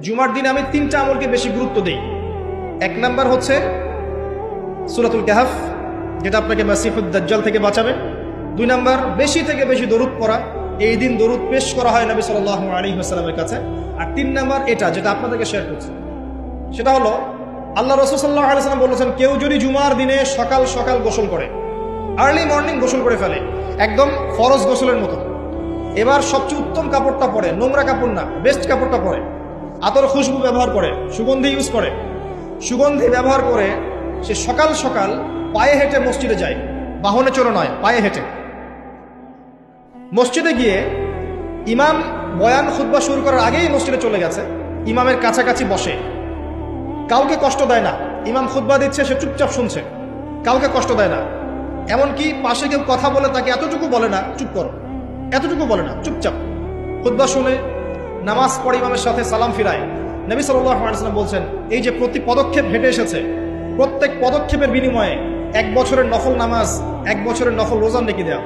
জুমার দিনে আমি 3টা আমলকে বেশি গুরুত্ব দিই। 1 নাম্বার হচ্ছে সূরাতুল কাহফ, যেটা আপনাকে মাসিহুদ দাজ্জাল থেকে বাঁচাবে। 2 নাম্বার বেশি থেকে বেশি দরুদ পড়া, এই দিন দরুদ পেশ করা হয় নবী সাল্লাল্লাহু আলাইহি ওয়াসাল্লামের কাছে। আর 3 নাম্বার এটা, যেটা আপনাদেরকে শেয়ার করছি, সেটা হলো আল্লাহ রাসূল সাল্লাল্লাহু আলাইহি ওয়াসাল্লাম বলেছেন, কেউ যদি জুমার দিনে সকাল সকাল গোসল করে, আর্লি মর্নিং গোসল করে ফেলে, একদম ফরজ গোসলের মতো, এবার সবচেয়ে উত্তম কাপড়টা পরে, নোংরা কাপড় না, বেস্ট কাপড়টা পরে, আতর খুশবু ব্যবহার করে, সুগন্ধি ইউজ করে, সুগন্ধি ব্যবহার করে সে সকাল সকাল পায়ে হেঁটে মসজিদে যায়, বাহনে চড়ে নয়, পায়ে হেঁটে মসজিদে গিয়ে ইমাম বয়ান খুতবা শুরু করার আগেই মসজিদে চলে গেছে, ইমামের কাছাকাছি বসে, কাউকে কষ্ট দেয় না। ইমাম খুতবা দিচ্ছে, সে চুপচাপ শুনছে, কাউকে কষ্ট দেয় না। এমনকি পাশে কেউ কথা বলে তাকে এতটুকু বলে না চুপ করো, এতটুকু বলে না, চুপচাপ খুতবা শুনে নামাজ পড়ে ইমামের সাথে সালাম ফিরায়। নবী সাল্লাল্লাহু আলাইহি ওয়াসাল্লাম বলছেন, এই যে প্রতি পদক্ষেপ হেঁটে এসেছে, প্রত্যেক পদক্ষেপের বিনিময়ে 1 বছরের নফল নামাজ, 1 বছরের নফল রোজা নেকি দেওয়া।